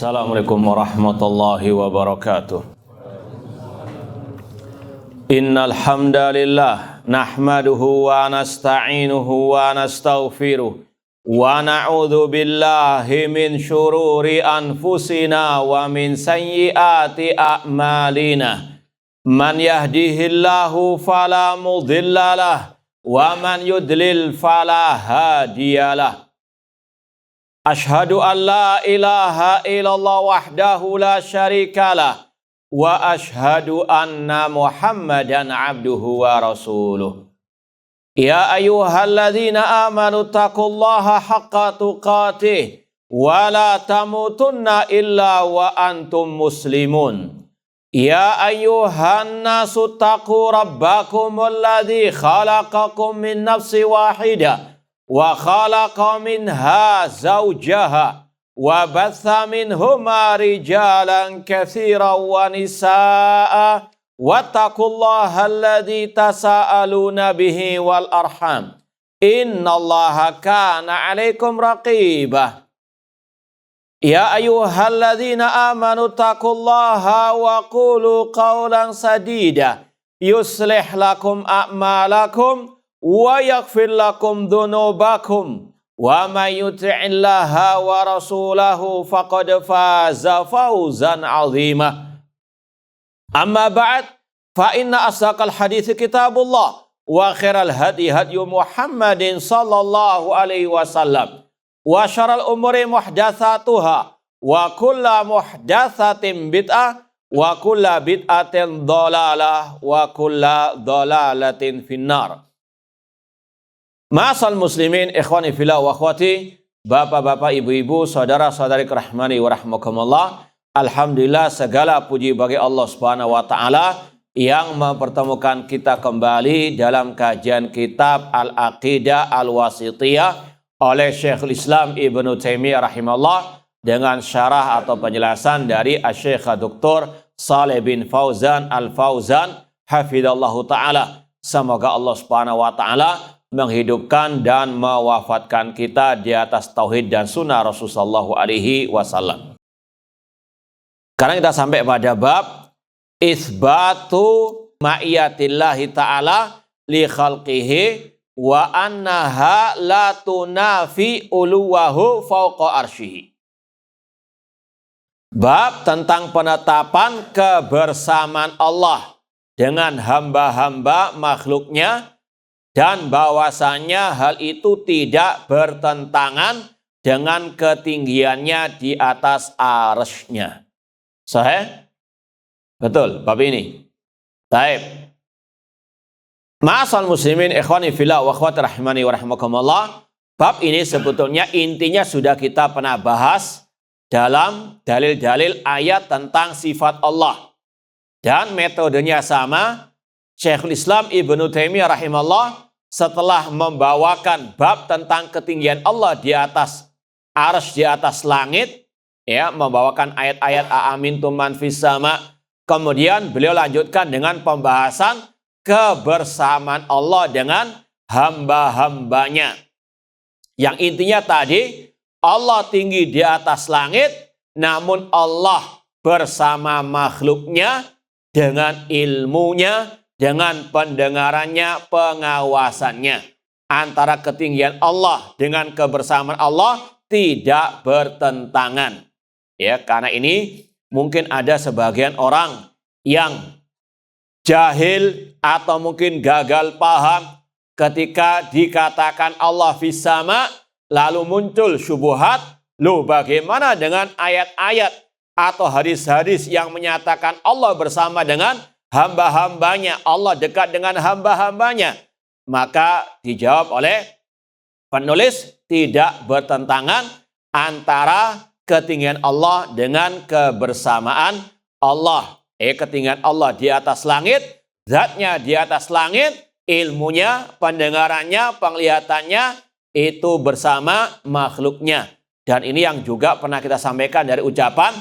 Assalamualaikum warahmatullahi wabarakatuh. Innal hamdalillah nahmaduhu wa nasta'inuhu wa nastaghfiruh wa na'udzu billahi min syururi anfusina wa min sayyiati a'malina. Man yahdihillahu fala mudhillalah wa man yudlil fala hadiyalah. Ashhadu an la ilaha illallah wahdahu la syarikalah wa ashhadu anna Muhammadan abduhu wa rasuluh. Ya ayyuhalladzina amanu taqullaha haqqa tuqatih wa la tamutunna illa wa antum muslimun. Ya ayyuhan nasu taqu rabbakumul ladzi khalaqakum min nafsin wahidah wa khalaqa minha zawjaha wa batha minhuma rijalan katsiran wa nisaa'a wattaqullaha alladzi tasaaluna bihi wal arham innallaha kana 'alaikum raqibah. Ya ayyuhalladzina amanu taqullaha wa qulu qawlan sadida yuslih lakum a'malakum wa yaghfir lakum dhunubakum wa may yuti'illaha wa rasulahu faqad faza fawzan 'azima. Amma ba'd, fa inna asdaqal hadits kitabullah wa khairal hadi hadyu Muhammadin sallallahu alaihi wasallam wa syarrul umuri muhdatsatuha wa kullu muhdatsatin bid'ah wa kullu bid'atin dhalalah wa kullu dhalalatin finnar. Ma'asal muslimin, ikhwani fillah wa akhwati, bapak-bapak, ibu-ibu, saudara-saudari rahmani wa rahmakumullah. Alhamdulillah, segala puji bagi Allah Subhanahu wa taala yang mempertemukan kita kembali dalam kajian kitab Al-Aqidah Al-Wasithiyah oleh Syekhul Islam Ibnu Taimiyah rahimahullah dengan syarah atau penjelasan dari Asy-Syaikh Dr. Shalih bin Fauzan Al-Fauzan hafizallahu taala. Semoga Allah Subhanahu wa taala menghidupkan dan mewafatkan kita di atas tauhid dan sunnah Rasulullah alaihi wasallam. Sekarang kita sampai pada bab isbatu ma'iyatillahi ta'ala li khalqihi wa annaha la tunafi uluwahu fawqa arsyihi. Bab tentang penetapan kebersamaan Allah dengan hamba-hamba makhluknya dan bahwasanya hal itu tidak bertentangan dengan ketinggiannya di atas arsy-Nya. Sahih? Betul, bab ini. Baik. Ma'asal muslimin, ikhwani fillah wa akhwati rahimani wa rahmakumullah. Bab ini sebetulnya intinya sudah kita pernah bahas dalam dalil-dalil ayat tentang sifat Allah. Dan metodenya sama. Syekhul Islam Ibnu Taimiyah rahimahullah setelah membawakan bab tentang ketinggian Allah di atas arsy, di atas langit, ya, membawakan ayat-ayat a'amintum man fis sama. Kemudian beliau lanjutkan dengan pembahasan kebersamaan Allah dengan hamba-hambanya. Yang intinya tadi, Allah tinggi di atas langit, namun Allah bersama makhluknya dengan ilmunya, dengan pendengarannya, pengawasannya. Antara ketinggian Allah dengan kebersamaan Allah tidak bertentangan. Ya, karena ini mungkin ada sebagian orang yang jahil atau mungkin gagal paham ketika dikatakan Allah fis sama, lalu muncul syubhat, loh bagaimana dengan ayat-ayat atau hadis-hadis yang menyatakan Allah bersama dengan hamba-hambanya, Allah dekat dengan hamba-hambanya. Maka dijawab oleh penulis tidak bertentangan antara ketinggian Allah dengan kebersamaan Allah. Ketinggian Allah di atas langit, zatnya di atas langit, ilmunya, pendengarannya, penglihatannya itu bersama makhluknya. Dan ini yang juga pernah kita sampaikan dari ucapan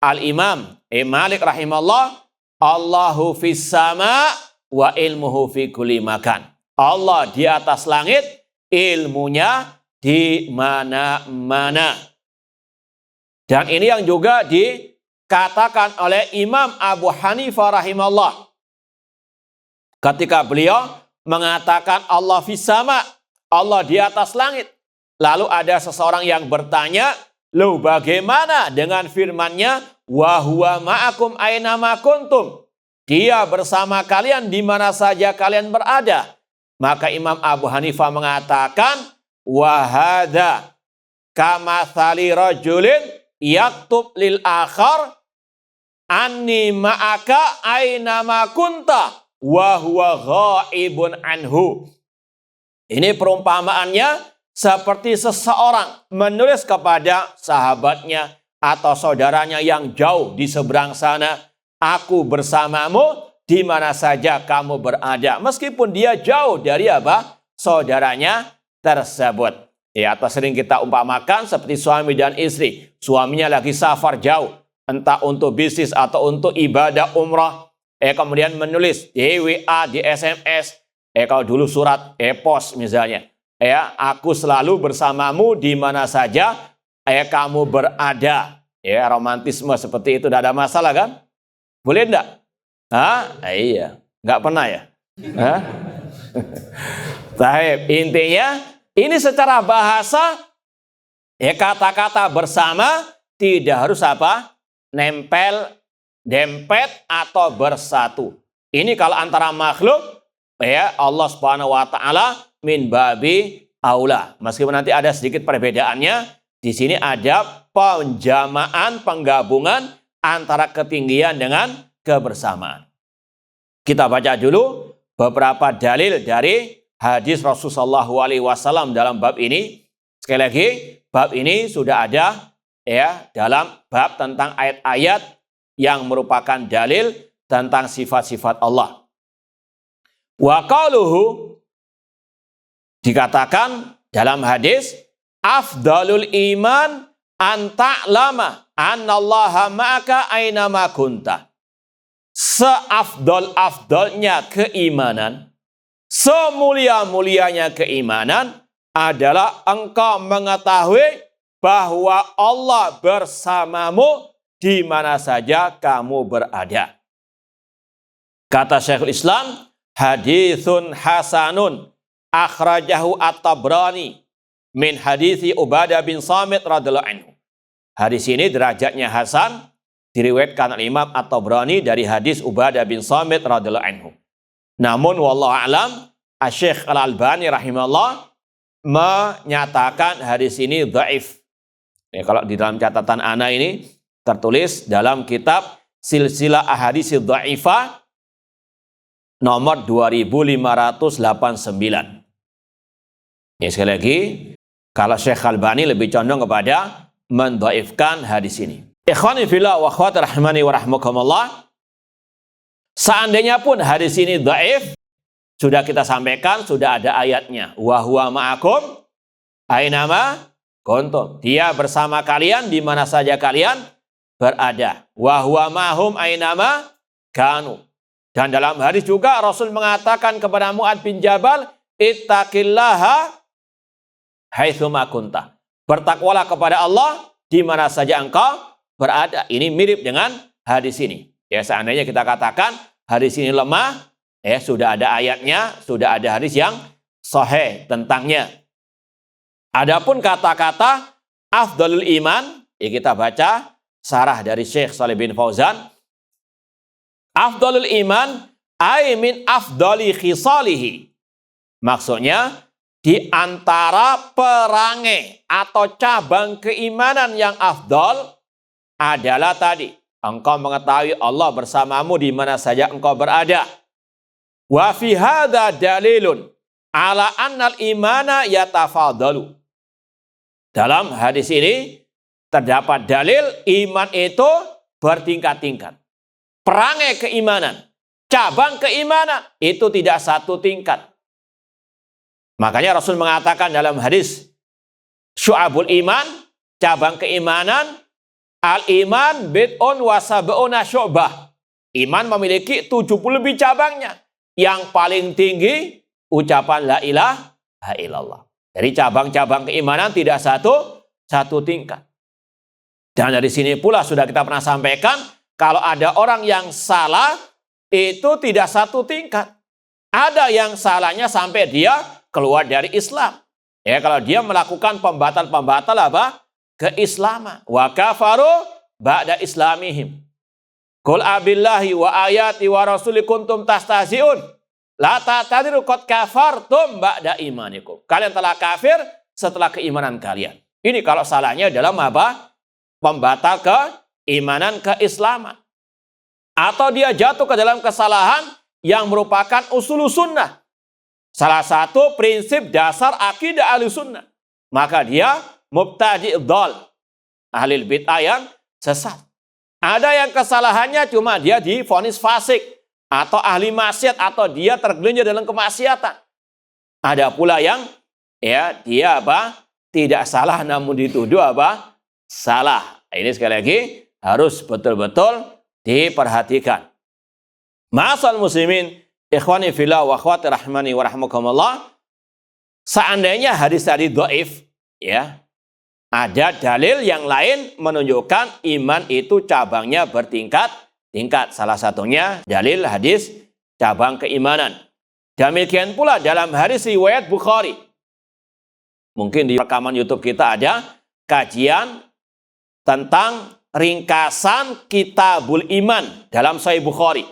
Al-Imam Malik rahimahullah, Allahu fis sama wa ilmuhu fi kulli makan. Allah di atas langit, ilmunya di mana-mana. Dan ini yang juga dikatakan oleh Imam Abu Hanifah rahimahullah. Ketika beliau mengatakan Allah fis sama, Allah di atas langit. Lalu ada seseorang yang bertanya, loh bagaimana dengan firman-Nya wa huwa ma'akum aina ma kuntum? Dia bersama kalian di mana saja kalian berada. Maka Imam Abu Hanifah mengatakan wa hadza kamatsali rajulin yaktub lil akhar anni ma'aka aina ma kunta wa huwa ghaibun anhu. Ini perumpamaannya seperti seseorang menulis kepada sahabatnya atau saudaranya yang jauh di seberang sana, aku bersamamu di mana saja kamu berada. Meskipun dia jauh dari apa? Saudaranya tersebut. Ya, atau sering kita umpamakan seperti suami dan istri. Suaminya lagi safar jauh, entah untuk bisnis atau untuk ibadah umrah. Kemudian menulis di WA, di SMS. Kalau dulu surat e-pos misalnya. Aku selalu bersamamu di mana saja kamu berada. Romantisme seperti itu tidak ada masalah kan? Boleh enggak? Iya, nggak pernah ya. Intinya ini secara bahasa kata-kata bersama tidak harus apa? Nempel, dempet atau bersatu. Ini kalau antara makhluk Allah Subhanahu wa taala min babi aula. Meskipun nanti ada sedikit perbedaannya, di sini ada penjamaan, penggabungan antara ketinggian dengan kebersamaan. Kita baca dulu beberapa dalil dari hadis Rasulullah SAW dalam bab ini. Sekali lagi, bab ini sudah ada dalam bab tentang ayat-ayat yang merupakan dalil tentang sifat-sifat Allah. Wa qaluhu, dikatakan dalam hadis, afdalul iman an ta'lama annallaha ma'aka aina ma kunta. Seafdal-afdalnya keimanan, semulia-mulianya keimanan adalah engkau mengetahui bahwa Allah bersamamu di mana saja kamu berada. Kata Syekhul Islam, hadithun hasanun akhrajahu at-Tabrani min hadithi Ubadah bin Samit radhiyallahu anhu. Hadis ini derajatnya hasan, diriwayatkan oleh Imam at-Tabrani dari hadis Ubadah bin Samit radhiyallahu anhu. Namun wallahu alam, Asy-Syaikh Al-Albani rahimahullah menyatakan hadis ini dhaif. Kalau di dalam catatan ana ini tertulis dalam kitab Silsilah Ahadits Dhaifah nomor 2589. Sekali lagi, kalau Syekh Al-Albani lebih condong kepada mendhaifkan hadis ini. Ikhwani fillah wa akhwati rahimani wa rahmakumullah. Seandainya pun hadis ini dhaif, sudah kita sampaikan, sudah ada ayatnya. Wa huwa ma'akum ainama kuntum. Dia bersama kalian di mana saja kalian berada. Wa huwa ma'hum ainama kanu. Dan dalam hadis juga Rasul mengatakan kepada Mu'adz bin Jabal, ittaqillaha haitsu ma kunta. Bertakwalah kepada Allah di mana saja engkau berada. Ini mirip dengan hadis ini. Seandainya kita katakan hadis ini lemah, sudah ada ayatnya, sudah ada hadis yang sahih tentangnya. Adapun kata-kata afdalul iman, kita baca sarah dari Syekh Shalih bin Fauzan. Afdalul iman ay min afdali khisalihi. Maksudnya di antara perangai atau cabang keimanan yang afdal adalah tadi, engkau mengetahui Allah bersamamu di mana saja engkau berada. Wa fi hadza dalilun ala annal imana yatafadalu. Dalam hadis ini terdapat dalil iman itu bertingkat-tingkat. Perangai keimanan, cabang keimanan itu tidak satu tingkat. Makanya Rasul mengatakan dalam hadis Syu'abul Iman, cabang keimanan, al-iman bid'un wa sab'una syu'bah. Iman memiliki 70 lebih cabangnya. Yang paling tinggi ucapan la ilaha illallah. Jadi cabang-cabang keimanan tidak satu tingkat. Dan dari sini pula sudah kita pernah sampaikan, kalau ada orang yang salah, itu tidak satu tingkat. Ada yang salahnya sampai dia keluar dari Islam. Ya, kalau dia melakukan pembatal-pembatal apa? Keislaman. Wa kafaru ba'da islamihim. Qul abillahi wa ayati wa rasuli kuntum tastahzi'un. La ta'tadiru qad kafartum ba'da imanikum. Kalian telah kafir setelah keimanan kalian. Ini kalau salahnya dalam apa? Pembatal keimanan, keislaman. Atau dia jatuh ke dalam kesalahan yang merupakan usul sunnah. Salah satu prinsip dasar akidah ahli sunnah. Maka dia mubtadi' dhal. Ahli bid'ah yang sesat. Ada yang kesalahannya cuma dia divonis fasik. Atau ahli maksiat. Atau dia tergelincir dalam kemaksiatan. Ada pula yang dia apa? Tidak salah namun dituduh apa? Salah. Ini sekali lagi harus betul-betul diperhatikan. Ma'asal muslimin, ikhwani fillah wa akhwati rahmani wa rahmakumullah. Seandainya hadis tadi dhaif, ya, ada dalil yang lain menunjukkan iman itu cabangnya bertingkat-tingkat. Salah satunya dalil hadis cabang keimanan. Demikian pula dalam hadis riwayat Bukhari. Mungkin di rekaman YouTube kita ada kajian tentang ringkasan Kitabul Iman dalam Sahih Bukhari.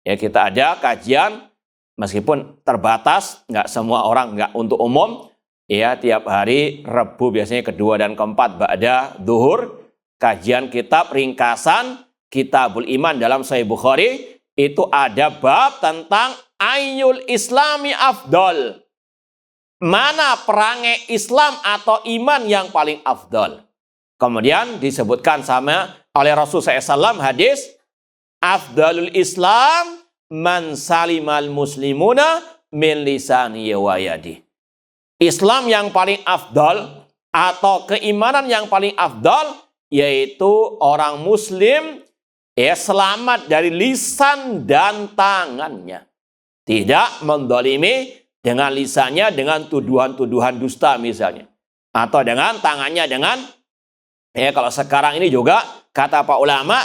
Ya, kita ada kajian meskipun terbatas, nggak semua orang, nggak untuk umum. Ya, tiap hari Rabu biasanya kedua dan keempat ba'da zuhur, kajian kitab ringkasan Kitabul Iman dalam Sahih Bukhari. Itu ada bab tentang ayyul islami afdol. Mana perangai Islam atau iman yang paling afdol. Kemudian disebutkan sama oleh Rasulullah SAW hadis, afdalul Islam man salimal muslimuna min lisani wa yadi. Islam yang paling afdal atau keimanan yang paling afdal yaitu orang muslim selamat dari lisan dan tangannya. Tidak mendolimi dengan lisannya dengan tuduhan-tuduhan dusta misalnya. Atau dengan tangannya dengan, kalau sekarang ini juga kata Pak ulama,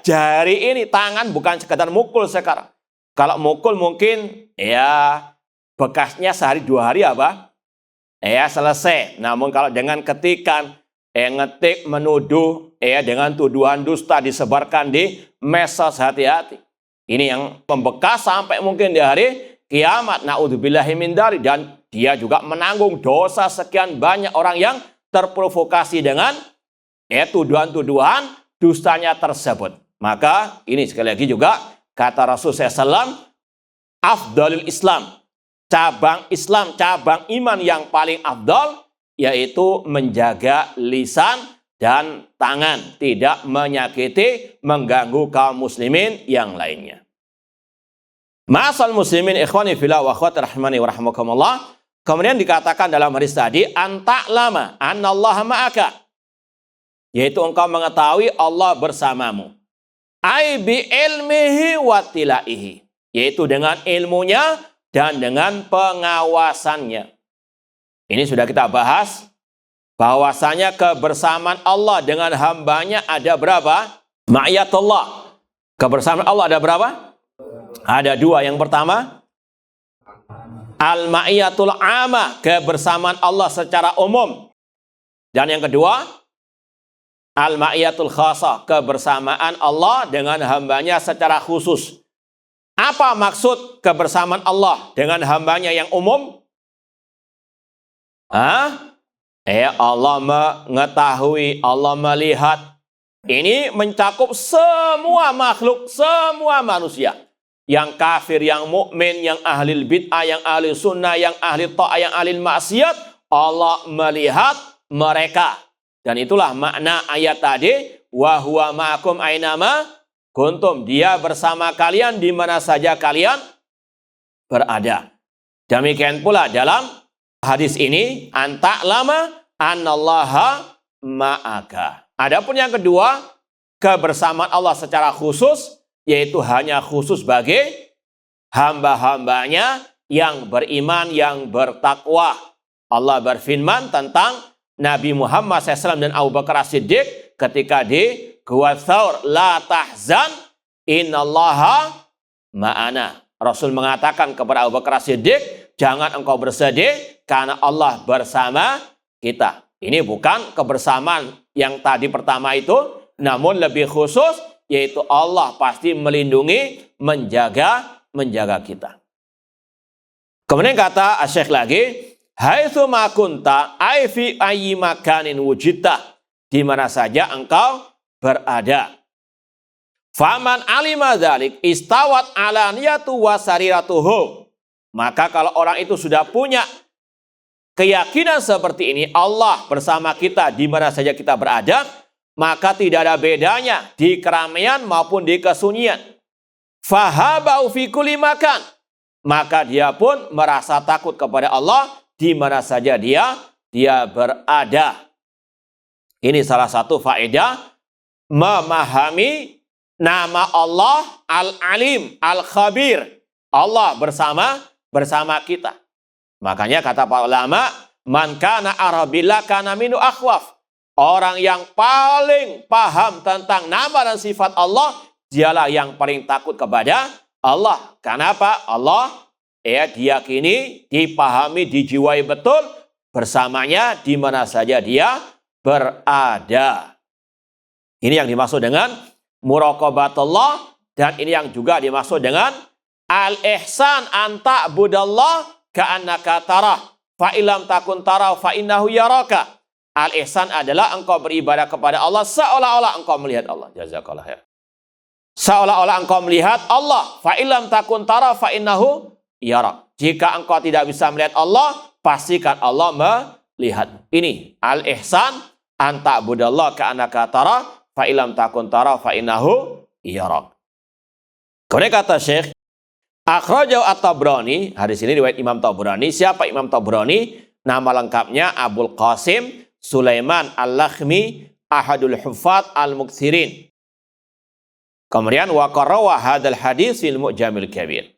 jari ini tangan bukan sekedar mukul sekarang. Kalau mukul mungkin bekasnya sehari dua hari apa? Selesai. Namun kalau dengan ketikan, ngetik, menuduh, dengan tuduhan dusta disebarkan di medsos, hati-hati. Ini yang membekas sampai mungkin di hari kiamat. Na'udzubillahi min dzalik. Dan dia juga menanggung dosa sekian banyak orang yang terprovokasi dengan tuduhan-tuduhan dustanya tersebut. Maka ini sekali lagi juga kata Rasulullah SAW, afdalul Islam, cabang iman yang paling afdal yaitu menjaga lisan dan tangan, tidak menyakiti, mengganggu kaum muslimin yang lainnya. Ma'asal muslimin ikhwani fillah wa akhwati rahmani wa rahmakumullah. Kemudian dikatakan dalam hadis tadi, anta'lama annallaha ma'aka, yaitu engkau mengetahui Allah bersamamu. Ai bi ilmihi wa tilaihi, yaitu dengan ilmunya dan dengan pengawasannya. Ini sudah kita bahas bahwasanya kebersamaan Allah dengan hambanya ada berapa? Ma'iyatullah. Kebersamaan Allah ada berapa? Ada dua. Yang pertama, al-ma'iyatul amah, kebersamaan Allah secara umum. Dan yang kedua, al-ma'iyatul khasah, kebersamaan Allah dengan hambanya secara khusus. Apa maksud kebersamaan Allah dengan hambanya yang umum? Allah mengetahui, Allah melihat. Ini mencakup semua makhluk, semua manusia. Yang kafir, yang mukmin, yang ahli bid'ah, yang ahli sunnah, yang ahli ta'ah, yang ahli maksiat. Allah melihat mereka. Dan itulah makna ayat tadi. Wa huwa ma'akum ainama kuntum. Dia bersama kalian di mana saja kalian berada. Demikian pula dalam hadis ini, anta'lama anallaha ma'aka. Adapun yang kedua, kebersamaan Allah secara khusus, yaitu hanya khusus bagi hamba-hambanya yang beriman, yang bertakwa. Allah berfirman tentang Nabi Muhammad SAW dan Abu Bakar As-Siddiq ketika di Gua Tsaur, la tahzan innallaha ma'ana. Rasul mengatakan kepada Abu Bakar As-Siddiq, jangan engkau bersedih karena Allah bersama kita. Ini bukan kebersamaan yang tadi pertama itu, namun lebih khusus, yaitu Allah pasti melindungi, menjaga kita. Kemudian kata Syekh lagi, haitsu ma kunta ay fi ayyi makanin wujidta, di mana saja engkau berada. Faman alima dzalik istawat alaniyatu wa sariratuhu. Maka kalau orang itu sudah punya keyakinan seperti ini, Allah bersama kita di mana saja kita berada, maka tidak ada bedanya di keramaian maupun di kesunyian. Fahabau fi kulli makan. Maka dia pun merasa takut kepada Allah di mana saja dia berada. Ini salah satu faedah memahami nama Allah Al-Alim, Al-Khabir. Allah bersama kita. Makanya kata para ulama, man kana arabillah kana minu akhwaf. Orang yang paling paham tentang nama dan sifat Allah, dialah yang paling takut kepada Allah. Kenapa? Allah diyakini, dipahami, dijiwai betul bersamanya di mana saja dia berada. Ini yang dimaksud dengan muraqabatullah, dan ini yang juga dimaksud dengan al-ihsan anta budallah ka'annaka tarah fa ilam takun tarah fa innahu yaraka. Al-ihsan adalah engkau beribadah kepada Allah seolah-olah engkau melihat Allah. Jazakallah khair. Seolah-olah engkau melihat Allah. Fa ilam takun tarah fa innahu yarak. Jika engkau tidak bisa melihat Allah, pastikan Allah melihat. Ini al-ihsan anta budallah ka'annaka tarah fa ilam takun tarah fa innahu yarak. Kemudian kata Syekh, akhrajahu at-Tabrani, hadis ini riwayat Imam Tabrani. Siapa Imam Tabrani? Nama lengkapnya Abul Qasim Sulaiman Al-Lakhmi Ahadul Huffaz Al-Muksirin. Kemudian wa qarawa hadzal hadis fil Mu'jamil Kabir.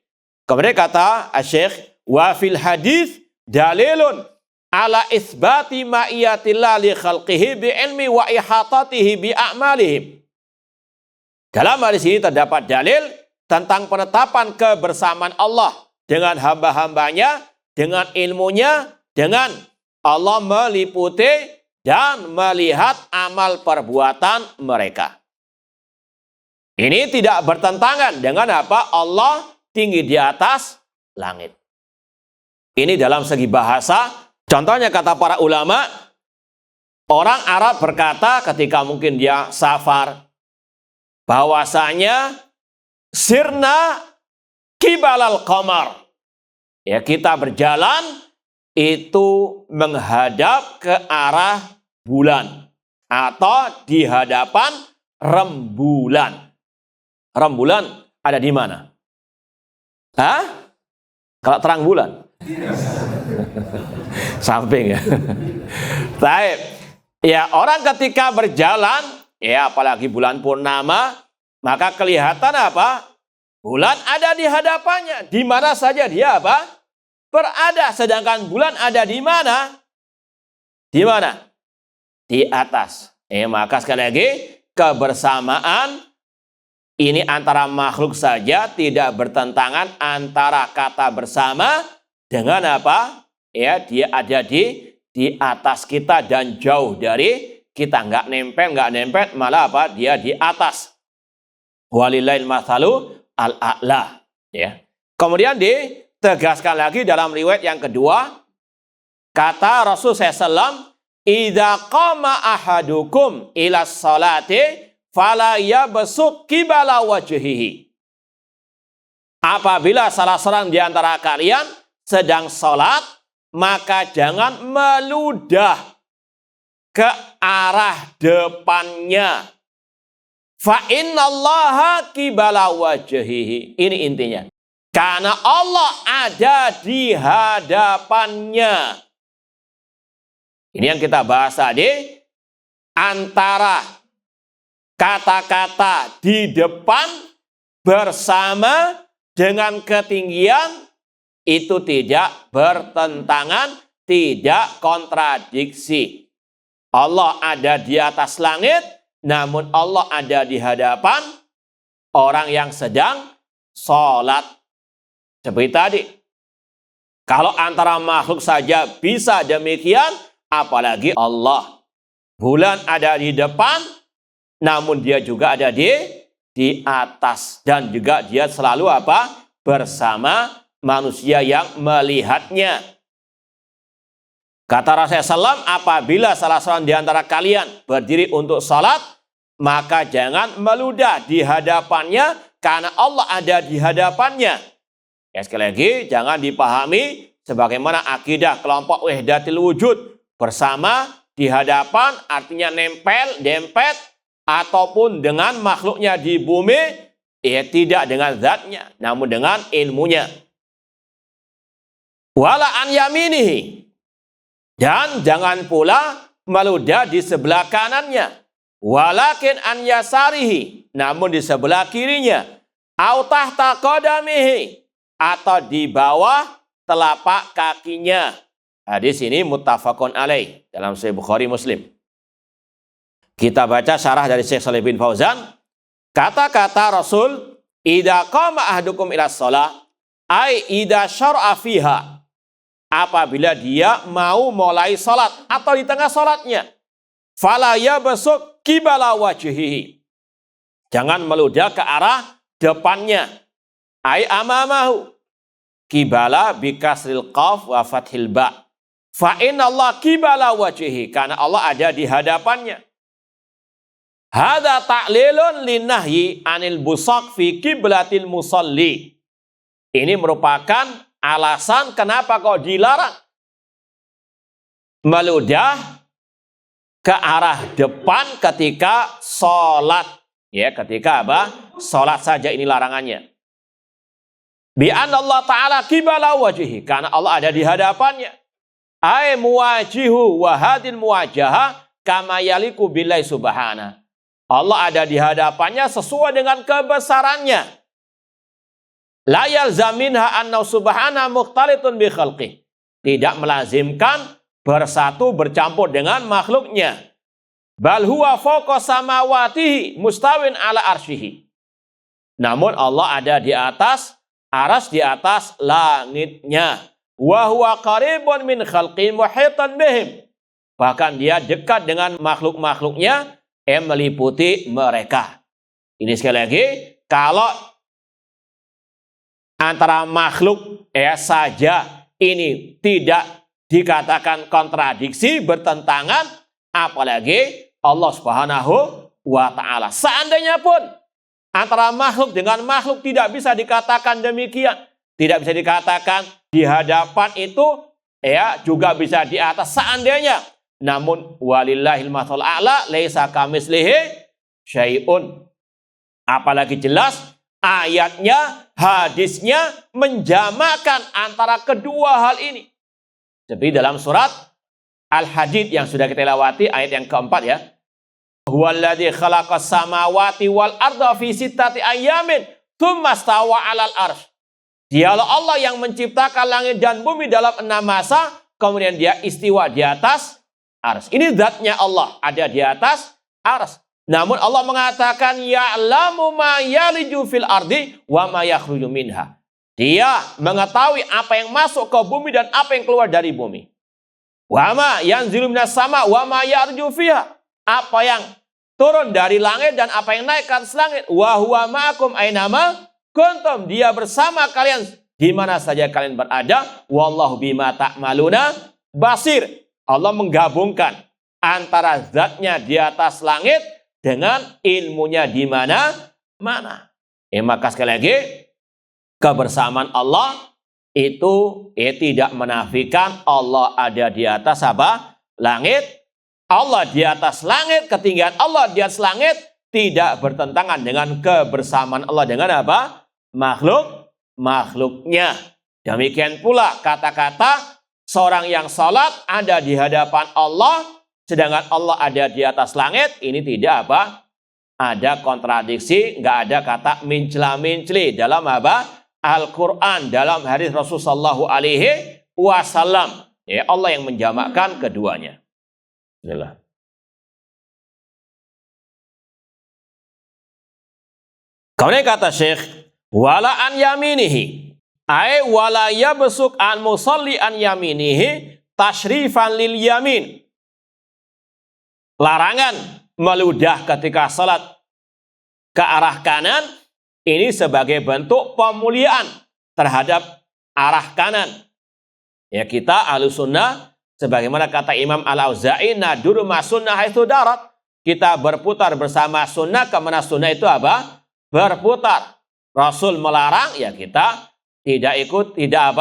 Kemudian kata Syekh, wa fil hadis dalilun ala isbati ma'iyatillah li khalqihi bi ilmi wa ihatatihi bi a'malihim. Dalam hadis ini terdapat dalil tentang penetapan kebersamaan Allah dengan hamba-hambanya, dengan ilmunya, dengan Allah meliputi dan melihat amal perbuatan mereka. Ini tidak bertentangan dengan apa? Allah tinggi di atas langit. Ini dalam segi bahasa. Contohnya kata para ulama, orang Arab berkata ketika mungkin dia safar, bahwasanya sirna kibalal qamar. Ya, kita berjalan itu menghadap ke arah bulan atau di hadapan rembulan. Rembulan ada di mana? Hah? Kalau terang bulan? Samping ya. Baik. Ya, orang ketika berjalan, ya apalagi bulan purnama, maka kelihatan apa? Bulan ada di hadapannya. Di mana saja dia apa? Berada. Sedangkan bulan ada di mana? Di mana? Di atas. Maka sekali lagi, kebersamaan ini antara makhluk saja, tidak bertentangan antara kata bersama dengan apa? Ya, dia ada di atas kita dan jauh dari kita. Nggak nempel, malah apa? Dia di atas. Walillahil mathalu al-a'la. Ya. Kemudian ditegaskan lagi dalam riwayat yang kedua, kata Rasul SAW, idza qama ahadukum ila sholati fala yabsuq qibala wajhihi. Apabila salah seorang di antara kalian sedang sholat, maka jangan meludah ke arah depannya. Fa innallaha qibala wajhihi. Ini intinya. Karena Allah ada di hadapannya. Ini yang kita bahas tadi. Antara kata-kata di depan bersama dengan ketinggian itu tidak bertentangan, tidak kontradiksi. Allah ada di atas langit, namun Allah ada di hadapan orang yang sedang sholat. Seperti tadi. Kalau antara makhluk saja bisa demikian, apalagi Allah. Bulan ada di depan, namun dia juga ada di atas. Dan juga dia selalu apa? Bersama manusia yang melihatnya. Kata Rasulullah SAW, apabila salah seorang di antara kalian berdiri untuk salat, maka jangan meludah di hadapannya, karena Allah ada di hadapannya. Ya, sekali lagi, jangan dipahami sebagaimana akidah kelompok wahdatul wujud. Bersama, di hadapan, artinya nempel, dempet, ataupun dengan makhluknya di bumi, ya tidak dengan zatnya, namun dengan ilmunya. Wala an yaminihi. Dan jangan pula meludah di sebelah kanannya. Walakin an yasarihi. Namun di sebelah kirinya. Au tahta qadamihi. Atau di bawah telapak kakinya. Hadis ini muttafaqun alaih dalam Sahih Bukhari Muslim. Kita baca syarah dari Syekh Shalih bin Fauzan. Kata-kata Rasul, idza qama ahdukum ila shalah, ai idza syar'a fiha. Apabila dia mau mulai salat atau di tengah salatnya, fala yabsuk qibala wajhihi. Jangan meludah ke arah depannya. Ai amamahu. Qibala bi kasril qaf wa fathil ba. Fa inna Allah qibala wajhihi, karena Allah ada di hadapannya. Hadza ta'lilun linahyi anil busaq fi qiblatil musalli. Ini merupakan alasan kenapa kau dilarang meludah ke arah depan ketika sholat. Ya, ketika apa? Sholat saja ini larangannya. Bi'an Allah Ta'ala qibala wajhihi, karena Allah ada di hadapannya. Ai muwajihu wa hadil muwajaha kama yaliku billahi subhana. Allah ada di hadapannya sesuai dengan kebesarannya. La yalzaminha anna subhana mukhtalitun bi khalqih. Tidak melazimkan bersatu bercampur dengan makhluknya. Bal huwa fawqa samawatihi mustawin ala arsyihi. Namun Allah ada di atas aras, di atas langitnya. Wa huwa qaribun min khalqi muhitan bihim. Bahkan dia dekat dengan makhluk-makhluknya yang meliputi mereka. Ini sekali lagi, kalau antara makhluk saja ini tidak dikatakan kontradiksi, bertentangan, apalagi Allah Subhanahu wa Ta'ala. Seandainya pun antara makhluk dengan makhluk tidak bisa dikatakan demikian, tidak bisa dikatakan di hadapan itu juga bisa di atas seandainya. Namun walillahil mathalul a'la laisa kamitslihi syai'un. Apalagi jelas ayatnya, hadisnya menjamakan antara kedua hal ini. Seperti dalam surat Al-Hadid yang sudah kita lewati, ayat yang keempat ya. Huwallazi khalaqas samawati wal arda fi sittati ayyamin tsumma stawa 'alal arsy. Dialah Allah yang menciptakan langit dan bumi dalam 6 masa, kemudian dia istiwa di atas arsy. Ini zatnya Allah, ada di atas arsy. Namun Allah mengatakan ya'lamu ma yaliju fil ardi wa ma yakhruju minha. Dia mengetahui apa yang masuk ke bumi dan apa yang keluar dari bumi. Wa ma yanzilu minas sama wa ma yarju fiha. Apa yang turun dari langit dan apa yang naik ke atas langit. Wa huwa ma'akum ainama kuntum. Dia bersama kalian di mana saja kalian berada. Wallahu bima ta'maluna basir. Allah menggabungkan antara zatnya di atas langit dengan ilmunya di mana-mana. Maka sekali lagi, kebersamaan Allah itu tidak menafikan Allah ada di atas apa? Langit. Allah di atas langit, ketinggian Allah di atas langit tidak bertentangan dengan kebersamaan Allah dengan apa? Makhluknya. Demikian pula kata-kata seorang yang salat ada di hadapan Allah, sedangkan Allah ada di atas langit, ini tidak apa? Ada kontradiksi, nggak ada kata mincla-mincli dalam apa? Al-Quran, dalam hadis Rasulullah SAW. Ya, Allah yang menjamakkan keduanya. Bismillah. Kemudian kata Syekh, wala an yaminihi, ay wala yabsuk an musalli an yaminihi tashrifan lil yamin. Larangan meludah ketika salat ke arah kanan ini sebagai bentuk pemuliaan terhadap arah kanan. Ya, kita Ahlussunnah sebagaimana kata Imam Al-Auza'i, naduru ma sunnah haitsu darat. Kita berputar bersama sunnah kemana sunnah itu apa? Berputar. Rasul melarang, ya kita tidak ikut, tidak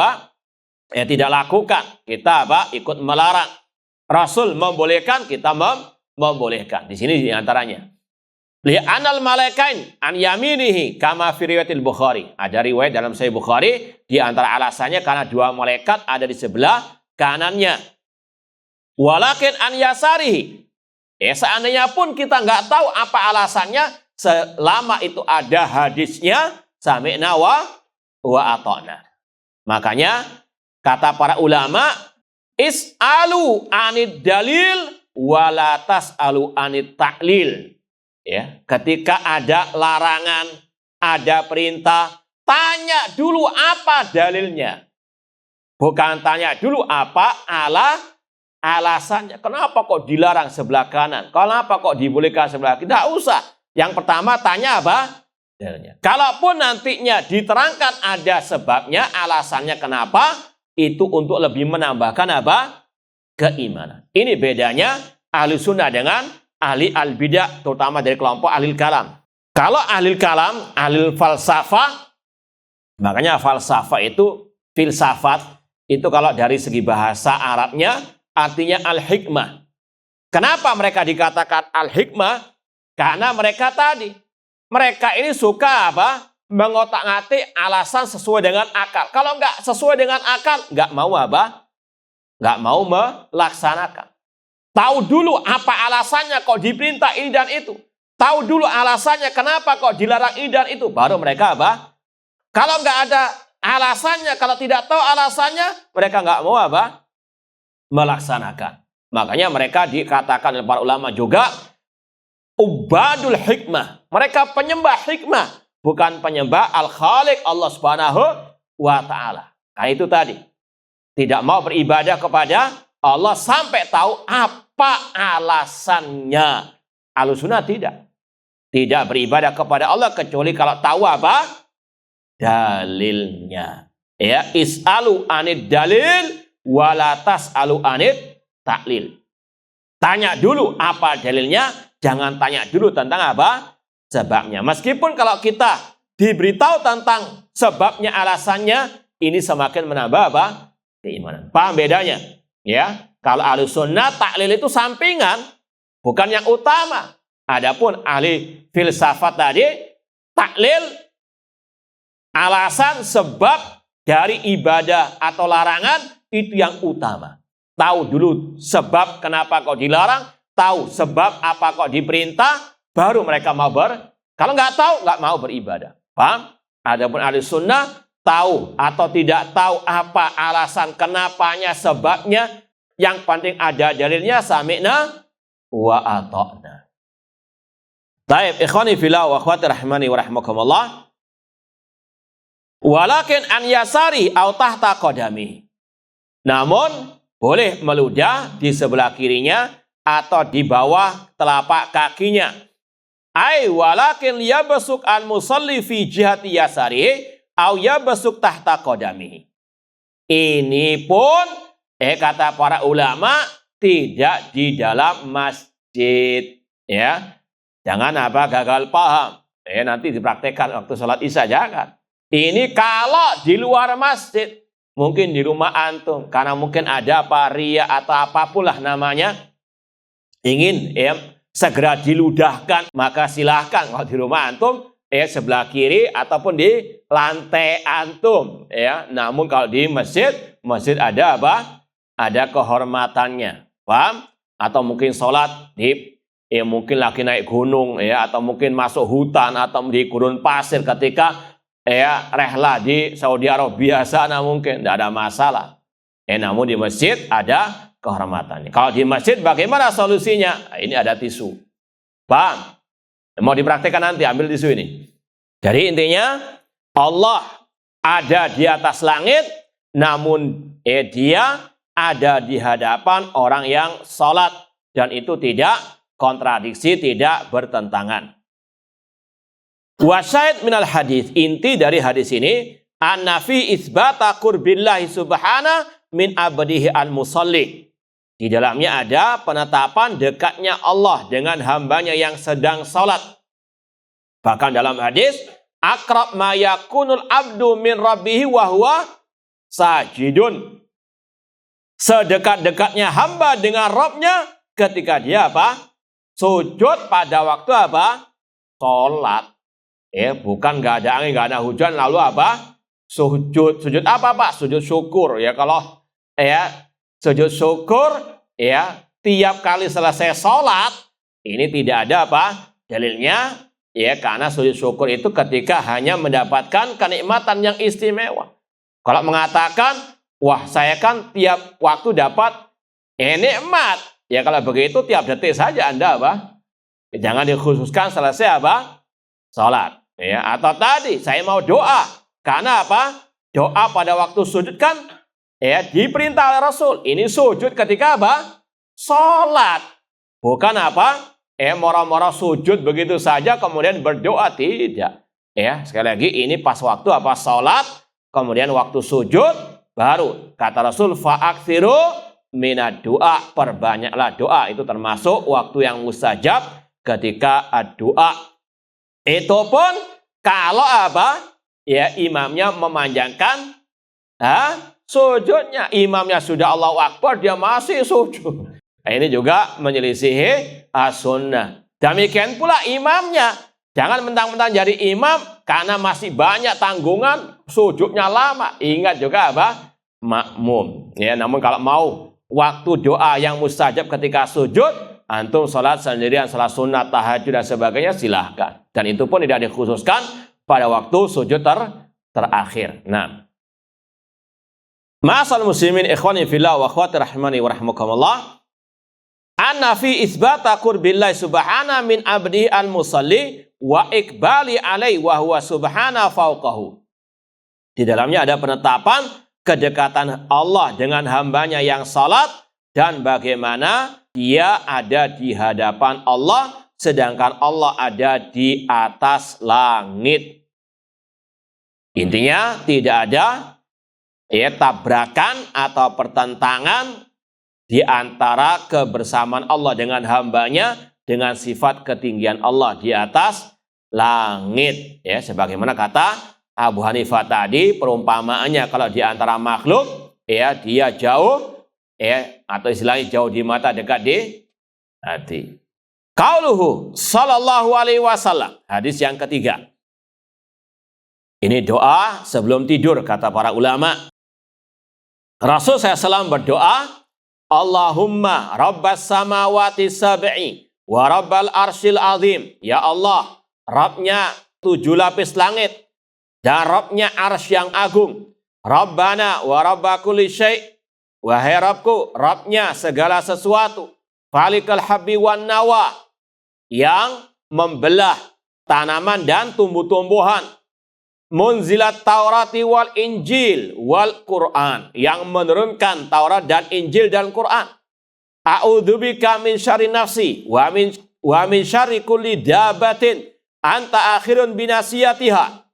lakukan. Kita ikut melarang. Rasul membolehkan, kita membolehkan. Di sini diantaranya. Li'anal malaikain an yaminihi kama fi riwayatil Bukhari. Ada riwayat dalam Sahih Bukhari, di antara alasannya karena dua malaikat ada di sebelah kanannya. Walakin an yasarihi. Seandainya pun kita nggak tahu apa alasannya, selama itu ada hadisnya, sami'na wa ata'na. Makanya kata para ulama, is'alu anid dalil wala tas'alu anit ta'lil. Ya, ketika ada larangan, ada perintah, tanya dulu apa dalilnya. Bukan tanya dulu apa alasannya. Kenapa kok dilarang sebelah kanan? Kenapa kok dibolehkan sebelah kiri? Tidak usah. Yang pertama tanya apa? Dalilnya. Kalaupun nantinya diterangkan ada sebabnya, alasannya kenapa, itu untuk lebih menambahkan apa? Keimanan. Ini bedanya Ahlussunnah dengan ahli al-bidah, terutama dari kelompok ahli kalam. Kalau ahli kalam, ahli falsafah, makanya falsafah itu, filsafat, itu kalau dari segi bahasa Arabnya, artinya al-hikmah. Kenapa mereka dikatakan al-hikmah? Karena mereka ini suka mengotak-ngatik alasan sesuai dengan akal. Kalau nggak sesuai dengan akal, nggak mau nggak mau melaksanakan. Tahu dulu apa alasannya kok diperintah ini dan itu. Tahu dulu alasannya kenapa kok dilarang ini dan itu. Baru mereka Kalau nggak ada alasannya, kalau tidak tahu alasannya, mereka nggak mau melaksanakan. Makanya mereka dikatakan oleh para ulama juga ubadul hikmah. Mereka penyembah hikmah, bukan penyembah al-khaliq Allah Subhanahu wa taala. Nah itu tadi. Tidak mau beribadah kepada Allah sampai tahu apa alasannya. Ahlussunnah tidak beribadah kepada Allah kecuali kalau tahu apa dalilnya. Ya, is'alu anid dalil wala tas'alu anid ta'lil. Tanya dulu apa dalilnya, jangan tanya dulu tentang apa sebabnya. Meskipun kalau kita diberitahu tentang sebabnya, alasannya, ini semakin menambah keimanan. Paham bedanya? Ya, kalau Ahlussunnah ta'lil itu sampingan, bukan yang utama. Adapun ahli filsafat tadi, ta'lil alasan sebab dari ibadah atau larangan itu yang utama. Tahu dulu sebab kenapa kok dilarang, tahu sebab apa kok diperintah, baru mereka mau kalau nggak tahu, nggak mau beribadah. Paham? Adapun Ahlussunnah tahu atau tidak tahu apa alasan kenapanya, sebabnya, yang penting ada dalilnya, sami'na wa ata'na. Baik, ikhwani fillah wa akhwati rahimani wa rahimakumullah. Walakin an yasari au tahta qadami. Namun boleh meludah di sebelah kirinya atau di bawah telapak kakinya. Ai walakin yabsuk an musalli fi jihati yasari au yabsuk tahta qadami. Ini pun kata para ulama tidak di dalam masjid, ya. Jangan gagal paham. Nanti dipraktekkan waktu sholat isya, jangan. Ini kalau di luar masjid, mungkin di rumah antum, karena mungkin ada ria atau apapun lah namanya, ingin segera diludahkan, maka silahkan kalau di rumah antum, sebelah kiri ataupun di lantai antum, ya. Namun kalau di masjid ada ada kehormatannya, paham? Atau mungkin sholat di mungkin lagi naik gunung, ya, atau mungkin masuk hutan atau di gurun pasir ketika rehlah di Saudi Arabia sana, mungkin tidak ada masalah. Namun di masjid ada kehormatannya. Kalau di masjid bagaimana solusinya? Ini ada tisu. Paham? Mau dipraktekkan nanti, ambil tisu ini. Jadi intinya Allah ada di atas langit, namun dia ada di hadapan orang yang sholat. Dan itu tidak kontradiksi, tidak bertentangan. Wasyahid minal hadis, inti dari hadis ini, an-nafi isbata qurbillahi subhana min abdihi al-musalli. Di dalamnya ada penetapan dekatnya Allah dengan hambanya yang sedang sholat. Bahkan dalam hadis, akrab ma yakunul abdu min rabbihi wa huwa sajidun. Sedekat-dekatnya hamba dengan Rabbnya ketika dia apa? Sujud pada waktu apa? Sholat. Bukan nggak ada angin, nggak ada hujan, lalu apa? Sujud. Sujud apa, Pak? Sujud syukur. Ya kalau sujud syukur, tiap kali selesai sholat, ini tidak ada apa? Dalilnya, karena sujud syukur itu ketika hanya mendapatkan kenikmatan yang istimewa. Kalau mengatakan, wah saya kan tiap waktu dapat nikmat. Ya kalau begitu tiap detik saja Anda apa? Jangan dikhususkan selesai apa? Sholat. Atau tadi saya mau doa. Karena apa? Doa pada waktu sujud kan diperintah oleh Rasul. Ini sujud ketika apa? Sholat. Bukan apa? Moro-moro sujud begitu saja kemudian berdoa. Tidak. Sekali lagi ini pas waktu apa? Sholat. Kemudian waktu sujud baru. Kata Rasul, fa'aksiru minad doa. Perbanyaklah doa. Itu termasuk waktu yang mustajab ketika doa. Itu pun kalau apa? Imamnya memanjangkan sujudnya. Imamnya sudah Allahu Akbar, dia masih sujud. Ini juga menyelisihi as-sunnah. Demikian pula imamnya. Jangan mentang-mentang jadi imam karena masih banyak tanggungan, sujudnya lama. Ingat juga apa? Makmum. Namun kalau mau waktu doa yang mustajab ketika sujud, antum sholat sendirian, sholat sunat, tahajud dan sebagainya silahkan. Dan itu pun tidak dikhususkan pada waktu sujud terakhir. Nah, ma'asal muslimin ikhwani fillah wa akhwati rahimani wa rahmakumullah. Anna fi isbata qurbillahi subhana min abdihi al-musalli wa ikbali alaihi wa huwa subhana fauqahu. Di dalamnya ada penetapan kedekatan Allah dengan hambanya yang salat dan bagaimana dia ada di hadapan Allah sedangkan Allah ada di atas langit. Intinya tidak ada tabrakan atau pertentangan di antara kebersamaan Allah dengan hambanya dengan sifat ketinggian Allah di atas langit. Sebagaimana kata Abu Hanifah tadi, perumpamaannya kalau di antara makhluk, dia jauh, atau istilahnya jauh di mata, dekat di hati. Qauluhu sallallahu alaihi wasallam, hadis yang ketiga. Ini doa sebelum tidur, kata para ulama. Rasul SAW berdoa, Allahumma rabbas samawati sab'i wa rabbal arsyil azim. Ya Allah, Rabbnya 7 lapis langit dan Rabbnya arsy yang agung. Rabbana wa rabba kulli syai'. Wahai Rabbku, Rabbnya segala sesuatu. Falikal habbi wan nawa, yang membelah tanaman dan tumbuh-tumbuhan. Munzilat Taurati wal Injil wal Quran, yang menurunkan Taurat dan Injil dan Quran. A'udzubika min syarri nafsi wa min syarri kulli dabatin anta akhirun binasiyatiha.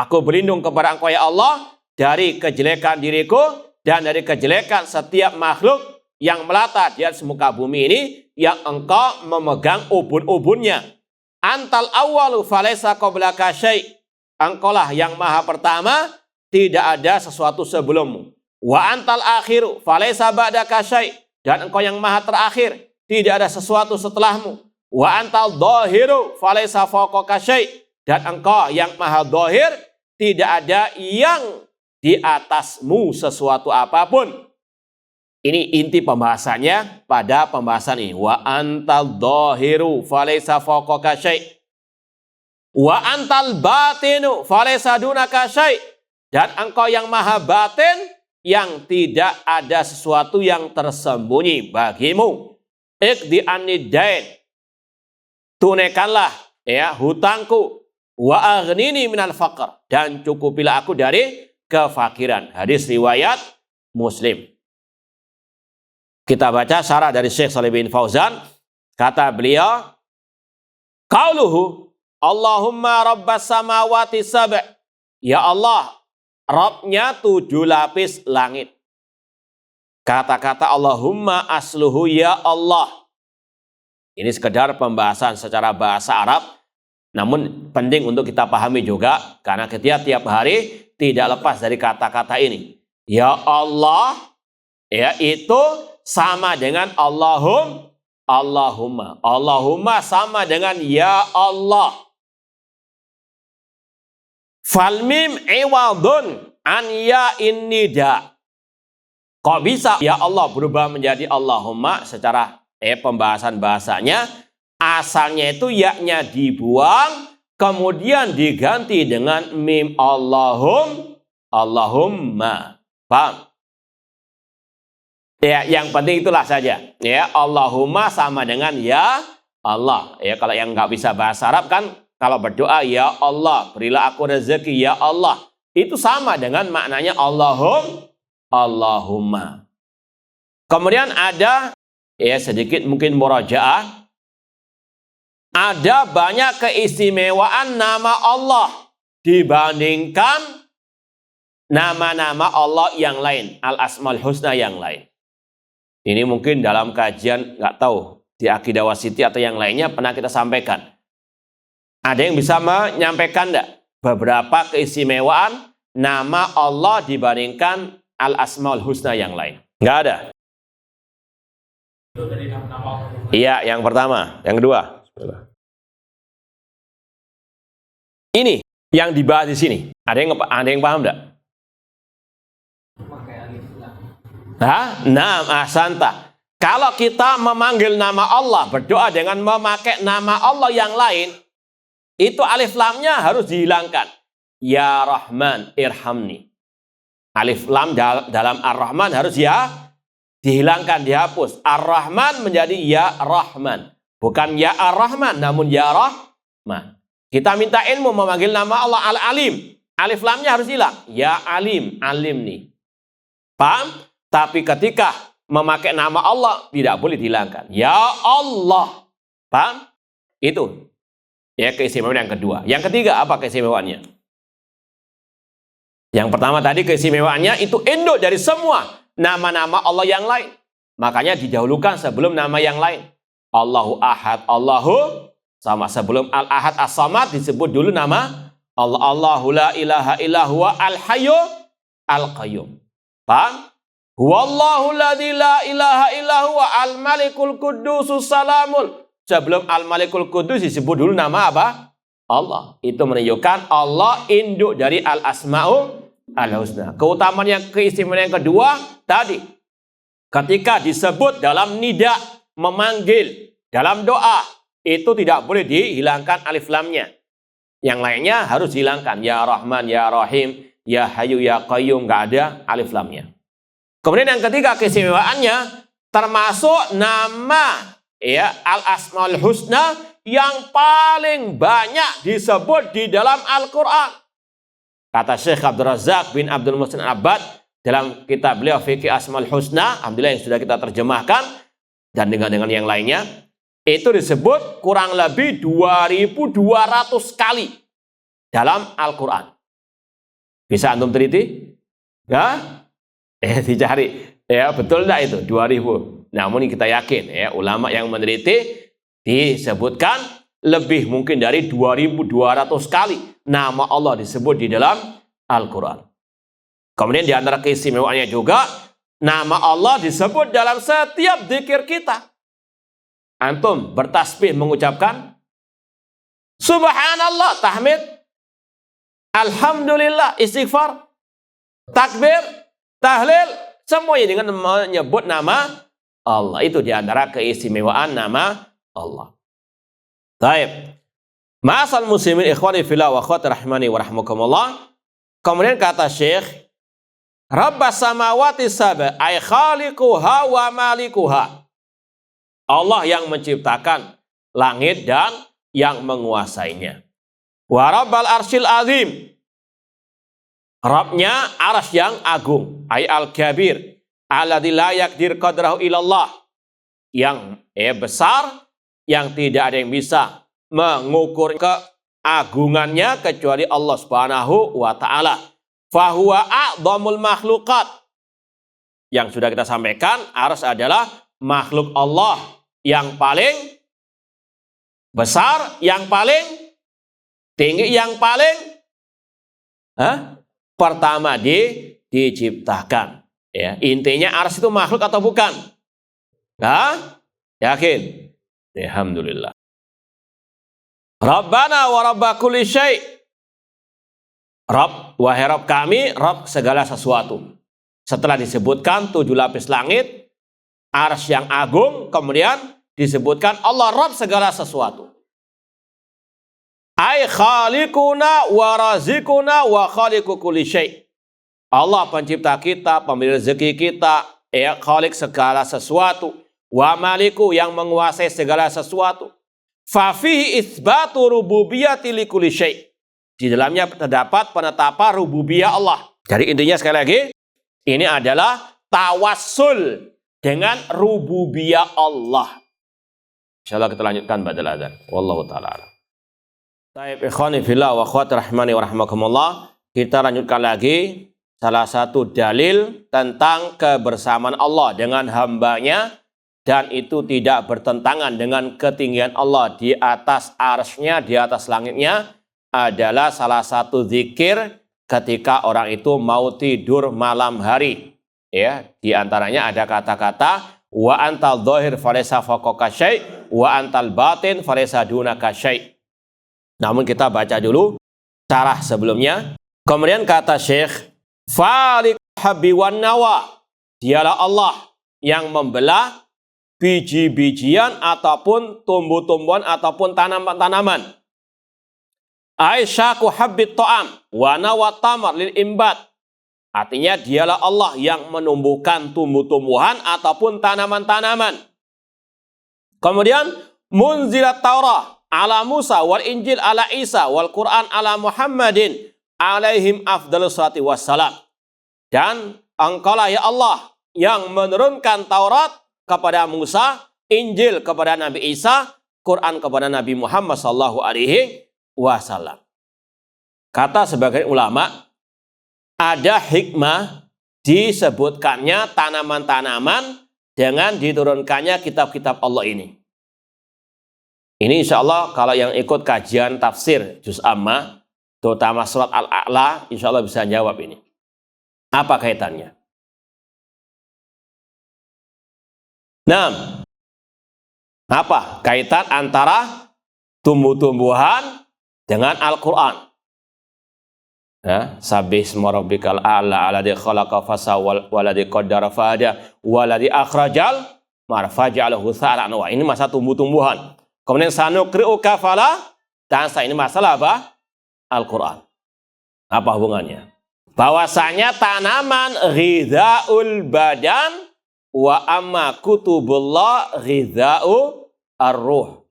Aku berlindung kepada Engkau ya Allah dari kejelekan diriku dan dari kejelekan setiap makhluk yang melata di atas muka bumi ini yang Engkau memegang ubun-ubunnya. Antal awwalu falaysa qablaka syai'. Engkaulah yang maha pertama, tidak ada sesuatu sebelummu. Wa antal akhiru falaysa ba'daka syai'. Dan Engkau yang maha terakhir, tidak ada sesuatu setelahmu. Wa antal dhahiru falaysa fawqaka syai'. Dan Engkau yang maha dhahir, tidak ada yang di atasmu sesuatu apapun. Ini inti pembahasannya pada pembahasan ini. Wa antal dhahiru falaysa fawqaka syai'. Wa antal batinu falaysa dunaka syai'. Dan Engkau yang maha batin, yang tidak ada sesuatu yang tersembunyi bagimu. Iqdi anni dain. Tunaikanlah hutangku. wa aghnini minal faqr, dan cukupilah aku dari kefakiran. Hadis riwayat Muslim. Kita baca syarah dari Syekh Shalih bin Fauzan. Kata beliau, qauluhu Allahumma rabbas samawati sab'. Ya Allah, Rabbnya 7 lapis langit. Kata-kata Allahumma asluhu ya Allah. Ini sekedar pembahasan secara bahasa Arab. Namun penting untuk kita pahami juga. Karena tiap hari tidak lepas dari kata-kata ini. Ya Allah, ya itu sama dengan Allahumma. Allahumma sama dengan ya Allah. Falmim iwadun an ya innida. Kok bisa ya Allah berubah menjadi Allahumma? Secara pembahasan bahasanya, asalnya itu ya-nya dibuang, kemudian diganti dengan mim Allahumma. Paham? Ya, yang penting itulah saja. Ya, Allahumma sama dengan ya Allah. Ya, kalau yang nggak bisa bahasa Arab kan, kalau berdoa ya Allah, berilah aku rezeki ya Allah. Itu sama dengan maknanya Allahumma. Kemudian ada sedikit mungkin murajaah. Ada banyak keistimewaan nama Allah dibandingkan nama-nama Allah yang lain, Al-Asmaul Husna yang lain. Ini mungkin dalam kajian, nggak tahu, di Aqidah Wasiti atau yang lainnya pernah kita sampaikan. Ada yang bisa menyampaikan enggak beberapa keistimewaan nama Allah dibandingkan Al-Asmaul Husna yang lain? Nggak ada. Iya, yang pertama. Yang kedua. Ini yang dibahas di sini. Ada yang paham enggak? Nah, ahsanta. Kalau kita memanggil nama Allah, berdoa dengan memakai nama Allah yang lain, itu alif lamnya harus dihilangkan. Ya Rahman, irhamni. Alif lam dalam Ar-Rahman harus dihilangkan, dihapus. Ar-Rahman menjadi ya Rahman. Bukan ya Ar-Rahman, namun ya Rahman. Kita minta ilmu memanggil nama Allah Al-Alim. Alif lamnya harus hilang. Ya Alim, Alim nih. Paham? Tapi ketika memakai nama Allah, tidak boleh dihilangkan. Ya Allah. Paham? Itu. Ya, keistimewaan yang kedua. Yang ketiga, apa keistimewaannya? Yang pertama tadi keistimewaannya itu induk dari semua nama-nama Allah yang lain. Makanya didahulukan sebelum nama yang lain. Allahu Ahad, Allahu sama. Sebelum Al-Ahad As-Samad disebut dulu nama Allah. Allahu la ilaha illa huwa al-hayyu al-qayyum. Paham? Huwallahu ladzi la ilaha illa huwa al-malikul qudusus salamul. Sebelum al-malikul qudus disebut dulu nama apa? Allah. Itu menunjukkan Allah induk dari al-asma'ul al-husna. Keutamaan yang keistimewaan yang kedua tadi, ketika disebut dalam nida, memanggil dalam doa, itu tidak boleh dihilangkan alif lamnya. Yang lainnya harus dihilangkan. Ya Rahman, Ya Rahim, Ya Hayyu, Ya Qayyum, nggak ada alif lamnya. Kemudian yang ketiga keistimewaannya termasuk nama Al-Asmaul Husna yang paling banyak disebut di dalam Al-Quran. Kata Syekh Abdul Razak bin Abdul Muhsin Abbad dalam kitab beliau Fiqh Asmaul Husna, alhamdulillah yang sudah kita terjemahkan, dan dengan yang lainnya, itu disebut kurang lebih 2.200 kali dalam Al-Quran. Bisa antum teliti? Ya? Dicari. Ya, betul enggak itu? 2.000. Namun kita yakin, ulama yang meneliti disebutkan lebih mungkin dari 2.200 kali nama Allah disebut di dalam Al-Quran. Kemudian di antara keistimewaannya juga, nama Allah disebut dalam setiap zikir kita. Antum bertasbih mengucapkan Subhanallah, tahmid, Alhamdulillah, istighfar, takbir, tahlil, semuanya dengan menyebut nama Allah. Itu di antara keistimewaan nama Allah. Baik. Ma'asal muslimin ikhwani fillah wa akhwati rahimani wa rahmakumullah. Kemudian kata Syekh, Rabbas samawati sab'a ay khaliquha wa malikuha. Allah yang menciptakan langit dan yang menguasainya. Wa rabbal arsyil azim. Rabbnya arsy yang agung. Ay al-kabir. Alladzi la yaqdir qadrahu ilallah. Yang besar, yang tidak ada yang bisa mengukur keagungannya kecuali Allah Subhanahu wa taala. Fahuwa a'dhamul makhluqat. Yang sudah kita sampaikan, arsy adalah makhluk Allah yang paling besar, yang paling tinggi, yang paling pertama diciptakan. Ya, intinya arsy itu makhluk atau bukan? Yakin? Alhamdulillah. Rabbana wa rabba kulli syai'. Rabb, wahai Rabb kami, Rabb segala sesuatu. Setelah disebutkan 7 lapis langit, arsy yang agung, kemudian disebutkan Allah Rabb segala sesuatu. Ai khaliquna wa razikuna wa khaliqu kulli syai'. Allah pencipta kita, pemberi rezeki kita, khaliq segala sesuatu, wa maliku yang menguasai segala sesuatu. Fa fihi itsbatu rububiyyati li kulli syai'. Di dalamnya terdapat penetapan rububiyah Allah. Jadi intinya sekali lagi, ini adalah tawassul dengan rububiyah Allah. Insyaallah kita lanjutkan ba'dal adzan. Wallahu taala a'lam. Baik, ikhwani fillah wa akhwati rahimani wa rahimakumullah. Kita lanjutkan lagi salah satu dalil tentang kebersamaan Allah dengan hambanya, dan itu tidak bertentangan dengan ketinggian Allah di atas arsy-Nya, di atas langitnya, adalah salah satu zikir ketika orang itu mau tidur malam hari. Ya, di antaranya ada kata-kata wa antal dhahir falaysa fawqaka syai' wa antal batin falaysa dunaka syai'. Namun kita baca dulu syarah sebelumnya. Kemudian kata Syekh, Faliq habbi wan nawa. Dialah Allah yang membelah biji-bijian ataupun tumbuh-tumbuhan ataupun tanaman-tanaman. Aisyaku habbit ta'am wa nawa tamar lil imbat. Artinya dialah Allah yang menumbuhkan tumbuh-tumbuhan ataupun tanaman-tanaman. Kemudian munzilat Taurah ala Musa wal Injil ala Isa wal Quran ala Muhammadin alaihim afdalus salati wassalam. Dan engkaulah ya Allah yang menurunkan Taurat kepada Musa, Injil kepada Nabi Isa, Quran kepada Nabi Muhammad sallallahu alaihi wasallam. Kata sebagian ulama, ada hikmah disebutkannya tanaman-tanaman dengan diturunkannya kitab-kitab Allah ini. Ini insya Allah kalau yang ikut kajian tafsir Juz Amma, terutama surat Al-A'la, insya Allah bisa jawab ini. Apa kaitannya? Nah, apa kaitan antara tumbuh-tumbuhan dengan Al-Quran? Ya, Sabih isma rabbikal a'la alladzi khalaqa fasawwal waladzi qaddara fahada waladzi akhrajal mar'a ja'alahu sa'ran. Wah, ini masalah tumbuh-tumbuhan. Kemudian sanuqri'uka fala tansa. Ini masalah apa? Al-Quran. Apa hubungannya? Bahwasanya tanaman ghidhaul badan wa amma kutubullah ghidha'u ar-ruh.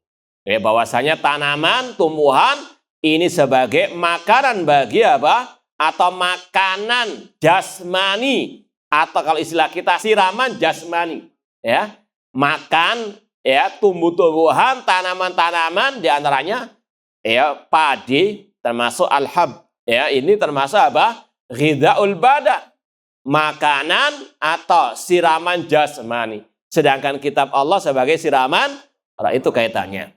Bahwasanya tanaman, tumbuhan ini sebagai makanan bagi apa? Atau makanan jasmani, atau kalau istilah kita siraman jasmani. Ya, makan ya tumbuh-tumbuhan, tanaman-tanaman, diantaranya ya padi termasuk al-hab. Ya, ini termasuk apa? Ghidhaul badan, makanan atau siraman jasmani. Sedangkan kitab Allah sebagai siraman, itu kaitannya.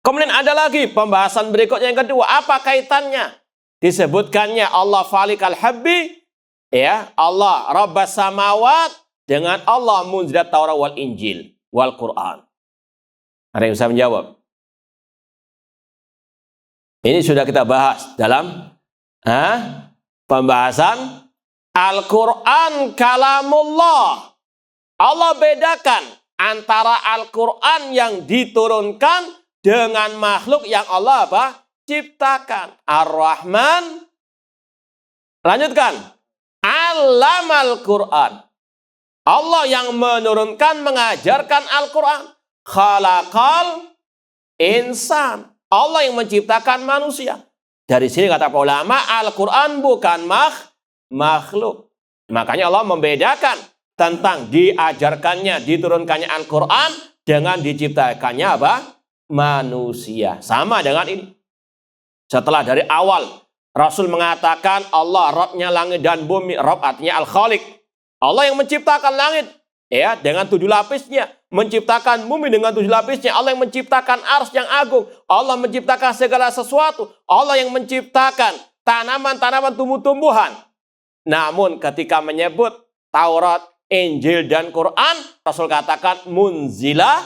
Kemudian ada lagi pembahasan berikutnya yang kedua. Apa kaitannya? Disebutkannya Allah falikal habbi, ya Allah rabbas samawat, dengan Allah munzilat Taurat wal Injil wal Quran. Ada yang bisa menjawab? Ini sudah kita bahas dalam pembahasan Al-Quran kalamullah. Allah bedakan antara Al-Quran yang diturunkan dengan makhluk yang Allah apa? Ciptakan. Ar-Rahman. Lanjutkan. Allamal Quran. Allah yang menurunkan, mengajarkan Al-Quran. Khalaqal insan. Allah yang menciptakan manusia. Dari sini kata para ulama, Al-Quran bukan makhluk. Makanya Allah membedakan tentang diajarkannya, diturunkannya Al-Quran dengan diciptakannya apa? Manusia. Sama dengan ini. Setelah dari awal Rasul mengatakan Allah Rabbnya langit dan bumi. Rabb artinya Al-Khaliq. Allah yang menciptakan langit ya dengan 7 lapisnya, menciptakan bumi dengan 7 lapisnya. Allah yang menciptakan arsy yang agung. Allah menciptakan segala sesuatu. Allah yang menciptakan tanaman-tanaman, tumbuh-tumbuhan. Namun ketika menyebut Taurat, Injil dan Quran, Rasul katakan munzilah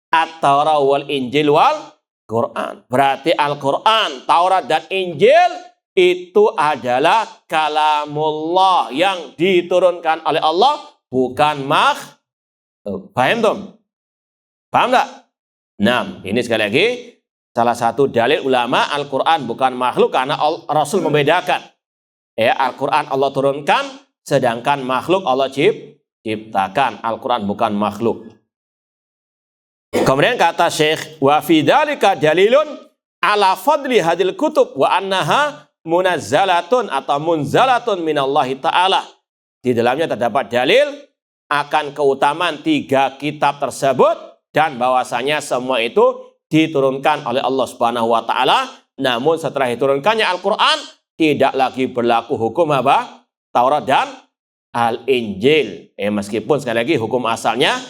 at-Taurat wal Injil wal Quran. Berarti Al-Quran, Taurat dan Injil itu adalah kalamullah yang diturunkan oleh Allah, bukan makhluk. Paham tuh? Paham enggak? Nah, ini sekali lagi salah satu dalil ulama Al-Quran bukan makhluk karena Rasul membedakan. Ya, Al-Quran Allah turunkan, sedangkan makhluk Allah ciptakan. Al-Quran bukan makhluk. Kemudian kata Syekh, wa fi dzalika dalilun ala fadli hadil kutub wa annaha munazzalatun atau munzalatun minallahi ta'ala. Di dalamnya terdapat dalil akan keutamaan 3 kitab tersebut dan bahwasanya semua itu diturunkan oleh Allah Subhanahu wa taala. Namun setelah diturunkannya Al-Qur'an tidak lagi berlaku hukum apa? Taurat dan Al-Injil. Meskipun sekali lagi hukum asalnya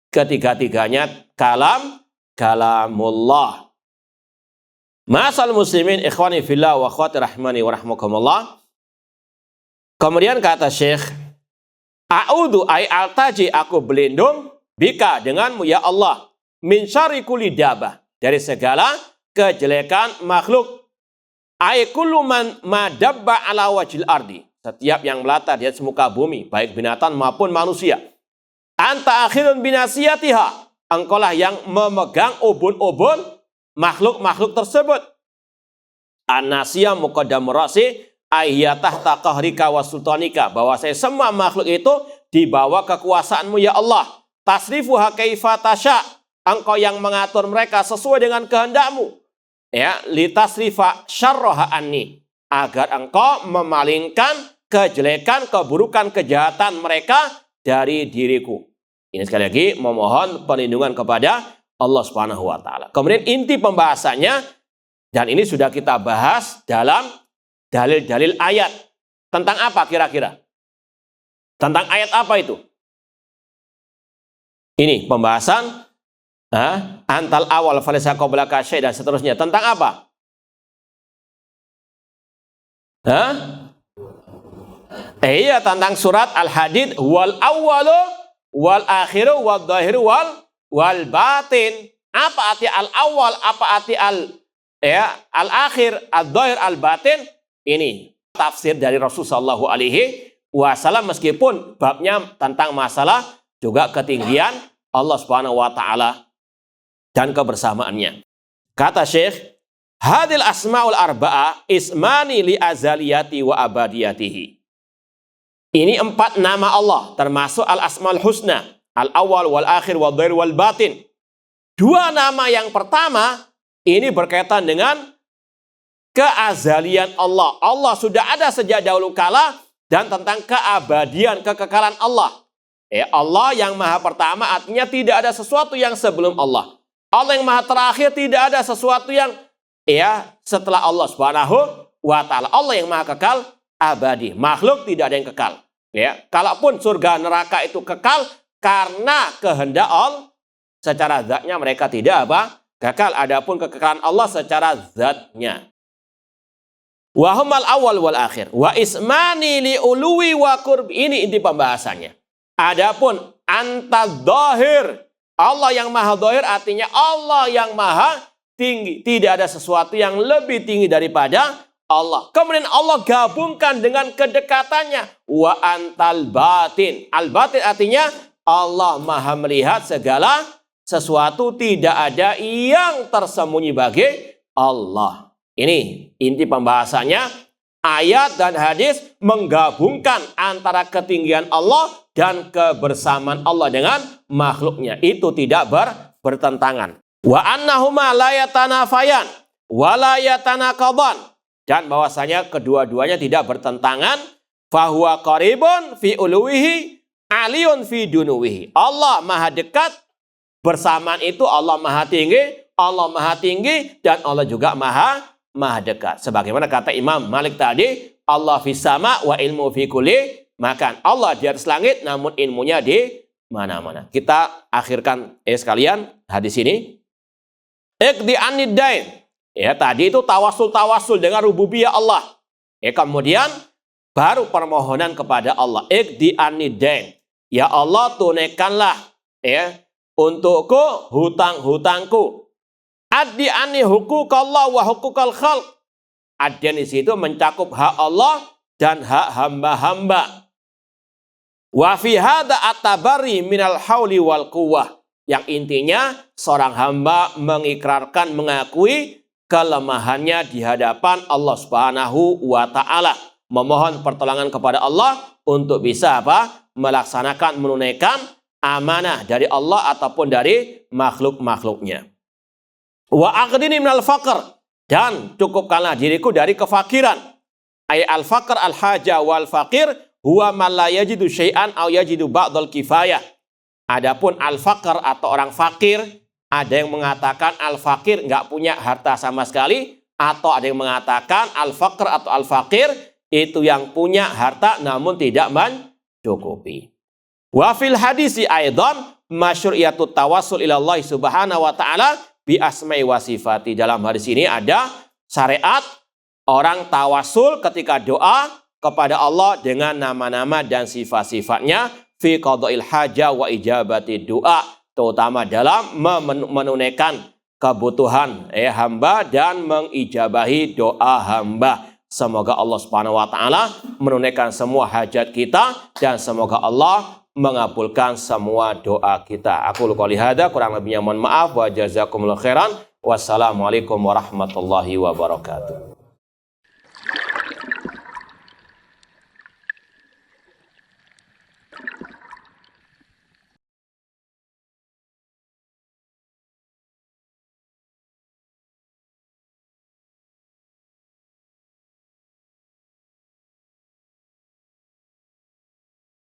ketiga-tiganya kalamullah. Ma'asal muslimin ikhwani fillah wa akhwati rahmani wa rahmakumullah. Kemudian kata Syekh, a'udzu ay altaji, aku berlindung bika denganmu ya Allah, min syarri kulli dabah, dari segala kejelekan makhluk. Ay kullu man madabba ala wajhil ardi, setiap yang melata di atas muka bumi, baik binatang maupun manusia. Anta akhirun binasiyatiha, engkaulah yang memegang ubun-ubun makhluk-makhluk tersebut. An-nasiyah muqaddamur rasi ayyatah taqahrika wa sultanika, bahwa saya semua makhluk itu di bawah kekuasaanmu ya Allah. Tasrifuha kaifa tasya, engkau yang mengatur mereka sesuai dengan kehendakmu. Ya, litasrifa syarraha anni, agar engkau memalingkan kejelekan, keburukan, kejahatan mereka dari diriku. Ini sekali lagi memohon perlindungan kepada Allah Subhanahu wa taala. Kemudian inti pembahasannya, dan ini sudah kita bahas dalam dalil-dalil ayat. Tentang apa kira-kira? Tentang ayat apa itu? Ini pembahasan antal awal falisa qabla kasyai dan seterusnya. Tentang apa? Iya, tentang surat Al-Hadid, wal awwalu wal akhiru wal dhahiru wal batin. Apa arti al-awwal, apa arti al-akhir, al-dhahir, al-batin? Ini tafsir dari Rasulullah SAW, meskipun babnya tentang masalah juga ketinggian Allah Subhanahu wa taala dan kebersamaannya. Kata Syekh, hadil asmaul arba'ah ismani li azaliyati wa abadiyatihi. Ini 4 nama Allah, termasuk al-asmaul husna, al-awwal wal akhir wal dhahir wal batin. 2 nama yang pertama ini berkaitan dengan keazalian Allah. Allah sudah ada sejak dahulu kala, dan tentang keabadian, kekekalan Allah. Allah yang maha pertama artinya tidak ada sesuatu yang sebelum Allah. Allah yang maha terakhir, tidak ada sesuatu yang setelah Allah Subhanahu wa taala. Allah yang maha kekal, abadi. Makhluk tidak ada yang kekal. Kalaupun surga neraka itu kekal karena kehendak Allah, secara zatnya mereka tidak kekal. Adapun kekekalan Allah secara zatnya. Wa humal awal wal akhir wa ismani li uluwi wa qurb. Ini inti pembahasannya. Adapun antadzahir, Allah yang maha zahir artinya Allah yang maha tinggi. Tidak ada sesuatu yang lebih tinggi daripada Allah. Kemudian Allah gabungkan dengan kedekatannya. Wa antal batin. Al-batin artinya Allah maha melihat segala sesuatu, tidak ada yang tersembunyi bagi Allah. Ini inti pembahasannya. Ayat dan hadis menggabungkan antara ketinggian Allah dan kebersamaan Allah dengan makhluknya. Itu tidak bertentangan. Wa annahuma la yatanafayan wa la yatanaqadan, dan bahwasanya kedua-duanya tidak bertentangan. Fahuwa qaribun fi uluwihi aliyun fi dunuwihi. Allah maha dekat, bersamaan itu Allah maha tinggi dan Allah juga maha dekat. Sebagaimana kata Imam Malik tadi, Allah fis sama wa ilmu fi kulli makan. Allah di atas langit namun ilmunya di mana-mana. Kita akhirkan sekalian hadis ini. Iqdi aniddain. Ya, tadi itu tawasul dengan rububiyah Allah. Kemudian baru permohonan kepada Allah. Iqdi aniddain. Ya Allah, tunaikanlah untukku hutang-hutangku. Addi anni huquqallah wa huquqal khalq. Addian di situ mencakup hak Allah dan hak hamba-hamba. Wa fi hadza at-tabarri minal hauli wal quwwah. Yang intinya seorang hamba mengikrarkan, mengakui kelemahannya di hadapan Allah Subhanahu wa taala, memohon pertolongan kepada Allah untuk bisa melaksanakan, menunaikan amanah dari Allah ataupun dari makhluk-makhluknya. Wa aghnini minal faqr, dan cukupkanlah diriku dari kefakiran. Ay al-faqr al-haja wal faqir huwa man la yajidu syai'an aw yajidu ba'dal kifayah. Adapun al-faqr atau orang fakir, ada yang mengatakan al-fakir nggak punya harta sama sekali, atau ada yang mengatakan al-faqr atau al-fakir itu yang punya harta namun tidak mencukupi. Wa fil hadisi aidan masyru'iyatut tawassul ila Allah Subhanahu wa taala bi asma'i wa sifati. Dalam hadis ini ada syariat orang tawasul ketika doa kepada Allah dengan nama-nama dan sifat-sifatnya fi qada'il haja wa ijabati doa, terutama dalam menunaikan kebutuhan hamba dan mengijabahi doa hamba. Semoga Allah Subhanahu wa taala menunaikan semua hajat kita dan semoga Allah mengabulkan semua doa kita. Aku qouli hada, kurang lebihnya mohon maaf, wa jazakumullahu khairan. Wassalamualaikum warahmatullahi wabarakatuh.